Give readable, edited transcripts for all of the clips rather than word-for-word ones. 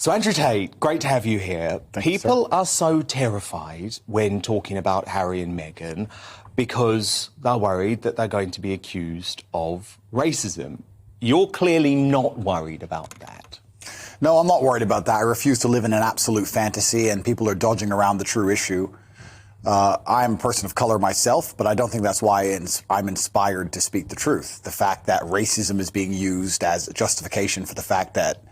So, Andrew Tate, great to have you here. People are so terrified when talking about Harry and Meghan because they're worried that they're going to be accused of racism. You're clearly not worried about that. No, I'm not worried about that. I refuse to live in an absolute fantasy, and people are dodging around the true issue. I'm a person of color myself, but I don't think that's why I'm inspired to speak the truth. The fact that racism is being used as a justification for the fact that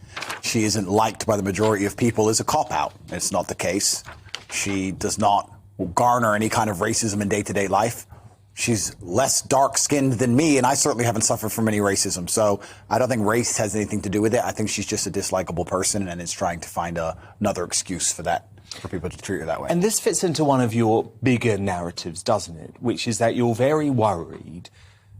she isn't liked by the majority of people is a cop-out. It's not the case. She does not garner any kind of racism in day-to-day life. She's less dark-skinned than me, and I certainly haven't suffered from any racism. So I don't think race has anything to do with it. I think she's just a dislikable person and is trying to find another excuse for that, for people to treat her that way. And this fits into one of your bigger narratives, doesn't it? Which is that you're very worried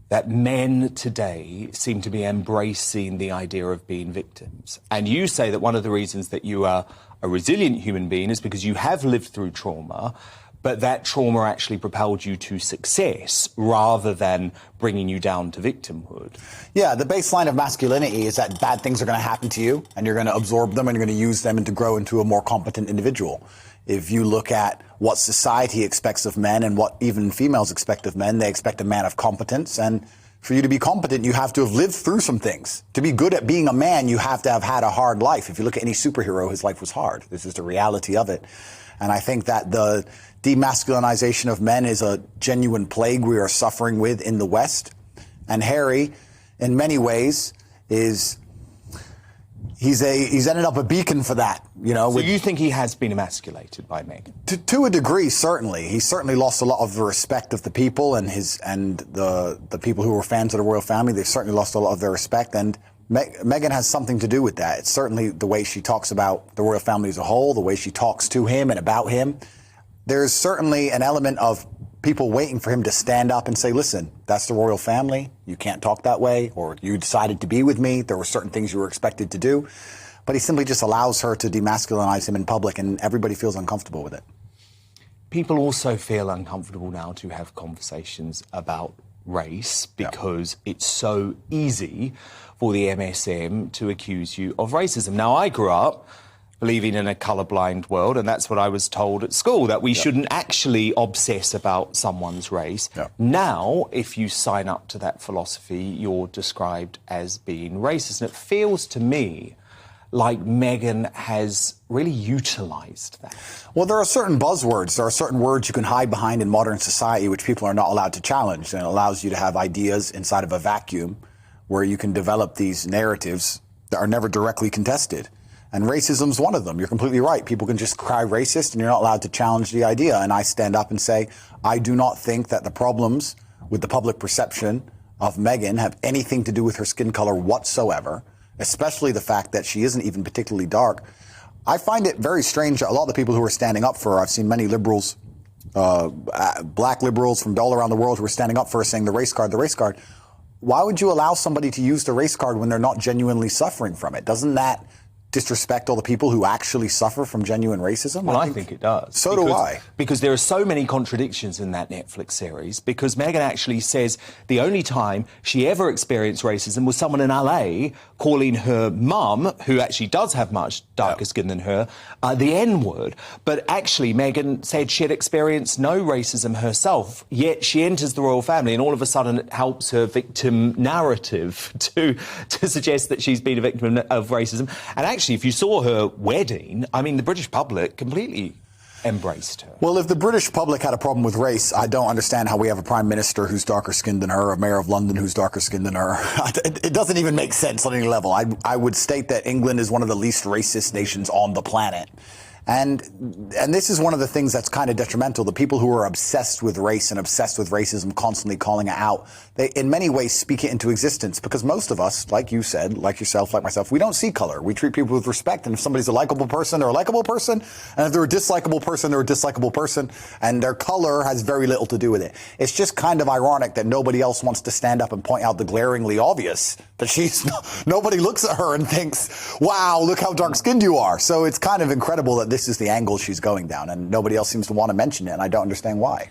that men today seem to be embracing the idea of being victims. And you say that one of the reasons that you are a resilient human being is because you have lived through trauma, but that trauma actually propelled you to success rather than bringing you down to victimhood. Yeah, the baseline of masculinity is that bad things are going to happen to you, and you're going to absorb them, and you're going to use them and to grow into a more competent individual. If you look at what society expects of men and what even females expect of men, they expect a man of competence. And for you to be competent, you have to have lived through some things. To be good at being a man, you have to have had a hard life. If you look at any superhero, his life was hard. This is the reality of it. And I think that the demasculinization of men is a genuine plague we are suffering with in the West. And Harry, in many ways, he's ended up a beacon for that, you know. So you think he has been emasculated by Meghan? To a degree, certainly. He certainly lost a lot of the respect of the people and the people who were fans of the royal family. They've certainly lost a lot of their respect, and Meghan has something to do with that. It's certainly the way she talks about the royal family as a whole, the way she talks to him and about him. There's certainly an element of people waiting for him to stand up and say, listen, that's the royal family. You can't talk that way, or you decided to be with me. There were certain things you were expected to do. But he simply just allows her to demasculinize him in public, and everybody feels uncomfortable with it. People also feel uncomfortable now to have conversations about race because it's so easy for the MSM to accuse you of racism. Now, I grew up believing in a colourblind world, and that's what I was told at school, that we shouldn't actually obsess about someone's race. Now, if you sign up to that philosophy, you're described as being racist. And it feels to me like Meghan has really utilised that. Well, there are certain buzzwords. There are certain words you can hide behind in modern society which people are not allowed to challenge, and it allows you to have ideas inside of a vacuum where you can develop these narratives that are never directly contested. And racism's one of them. You're completely right. People can just cry racist and you're not allowed to challenge the idea. And I stand up and say, I do not think that the problems with the public perception of Meghan have anything to do with her skin color whatsoever, especially the fact that she isn't even particularly dark. I find it very strange that a lot of the people who are standing up for her, I've seen many liberals, black liberals from all around the world who are standing up for her saying the race card, the race card. Why would you allow somebody to use the race card when they're not genuinely suffering from it? Doesn't that disrespect all the people who actually suffer from genuine racism? Well, I think it does. So do I. Because there are so many contradictions in that Netflix series, because Meghan actually says the only time she ever experienced racism was someone in LA calling her mum, who actually does have much darker skin than her, the N-word. But actually, Meghan said she had experienced no racism herself, yet she enters the royal family, and all of a sudden it helps her victim narrative to suggest that she's been a victim of racism. And actually, if you saw her wedding, I mean, the British public completely embraced her. Well, if the British public had a problem with race, I don't understand how we have a prime minister who's darker skinned than her, a mayor of London who's darker skinned than her. It doesn't even make sense on any level. I would state that England is one of the least racist nations on the planet. And this is one of the things that's kind of detrimental. The people who are obsessed with race and obsessed with racism, constantly calling it out, they in many ways speak it into existence, because most of us, like you said, like yourself, like myself, we don't see color. We treat people with respect, and if somebody's a likable person, they're a likable person, and if they're a dislikable person, they're a dislikable person, and their color has very little to do with it. It's just kind of ironic that nobody else wants to stand up and point out the glaringly obvious, that nobody looks at her and thinks, wow, look how dark-skinned you are. So it's kind of incredible that this is the angle she's going down, and nobody else seems to want to mention it, and I don't understand why.